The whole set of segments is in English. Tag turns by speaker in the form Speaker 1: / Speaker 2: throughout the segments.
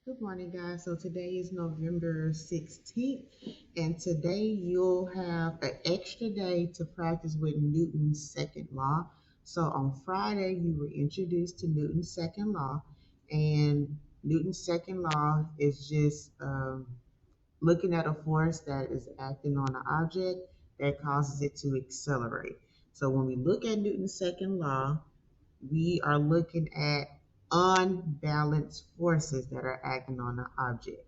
Speaker 1: Good morning, guys. So today is November 16th, and today you'll have an extra day to practice with Newton's second law. So on Friday, you were introduced to Newton's second law, and Newton's second law is just looking at a force that is acting on an object that causes it to accelerate. So when we look at Newton's second law, we are looking at unbalanced forces that are acting on an object.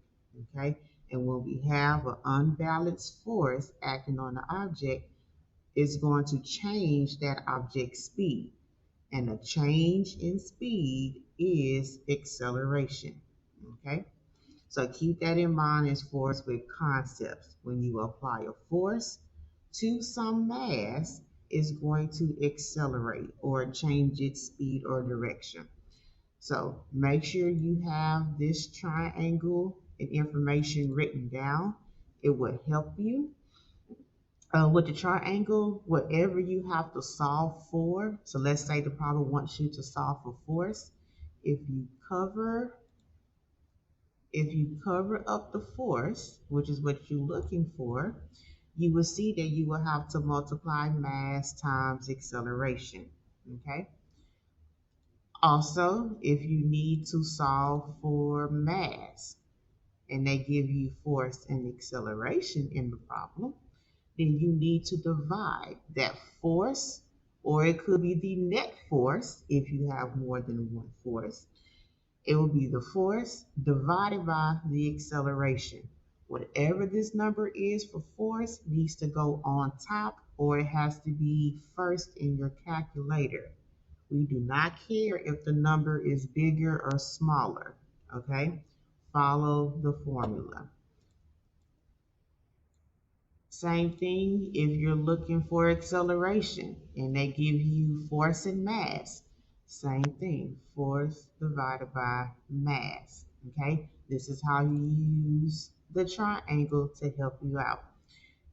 Speaker 1: Okay, and when we have an unbalanced force acting on the object, it's going to change that object's speed, and a change in speed is acceleration. Okay, so keep that in mind as far as with concepts. When you apply a force to some mass, it's going to accelerate or change its speed or direction. So make sure you have this triangle and information written down. It will help you. With the triangle, whatever you have to solve for, so let's say the problem wants you to solve for force. If you cover if you cover up the force, which is what you're looking for, you will see that you will have to multiply mass times acceleration. Okay. Also, if you need to solve for mass and they give you force and acceleration in the problem, then you need to divide that force, or it could be the net force if you have more than one force. It will be the force divided by the acceleration. Whatever this number is for force needs to go on top, or it has to be first in your calculator. We do not care if the number is bigger or smaller, okay? Follow the formula. Same thing if you're looking for acceleration and they give you force and mass. Same thing, force divided by mass, okay? This is how you use the triangle to help you out.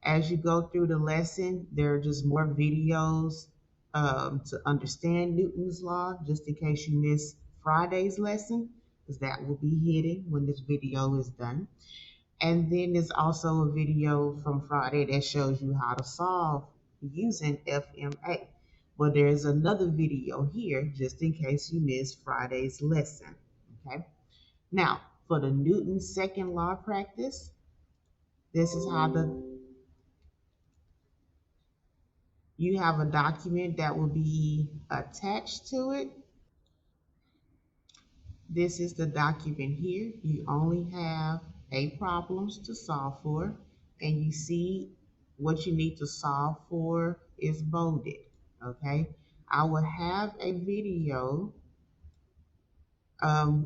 Speaker 1: As you go through the lesson, there are just more videos to understand Newton's law, just in case you miss Friday's lesson, because that will be hidden when this video is done. And then there's also a video from Friday that shows you how to solve using FMA. But there's another video here just in case you missed Friday's lesson. Okay. Now, for the Newton's second law practice, this is how you have a document that will be attached to it. This is the document here. You only have 8 problems to solve for, and you see what you need to solve for is bolded. Okay, I will have a video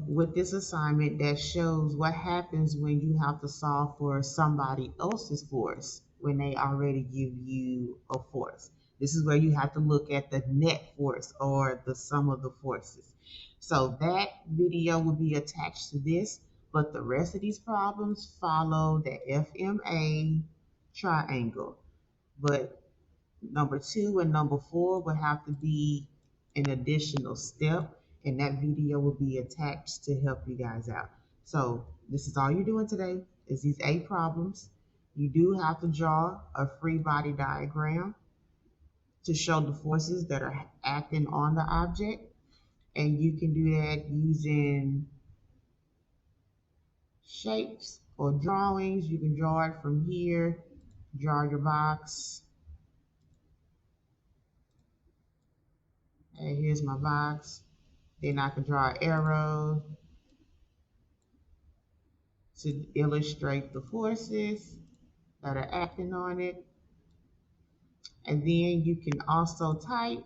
Speaker 1: with this assignment that shows what happens when you have to solve for somebody else's force when they already give you a force. This is where you have to look at the net force or the sum of the forces. So that video will be attached to this, but the rest of these problems follow the FMA triangle. But number 2 and number 4 will have to be an additional step, and that video will be attached to help you guys out. So this is all you're doing today is these 8 problems. You do have to draw a free body diagram to show the forces that are acting on the object. And you can do that using shapes or drawings. You can draw it from here, draw your box. And here's my box. Then I can draw an arrow to illustrate the forces that are acting on it. And then you can also type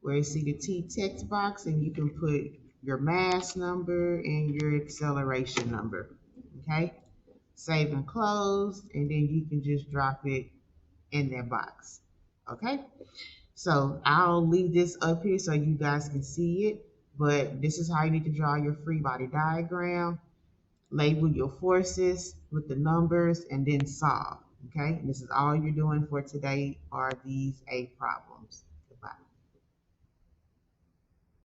Speaker 1: where you see the T text box, and you can put your mass number and your acceleration number. Okay, save and close, and then you can just drop it in that box. Okay, so I'll leave this up here so you guys can see it, but this is how you need to draw your free body diagram, label your forces with the numbers, and then solve. Okay, and this is all you're doing for today are these 8 problems.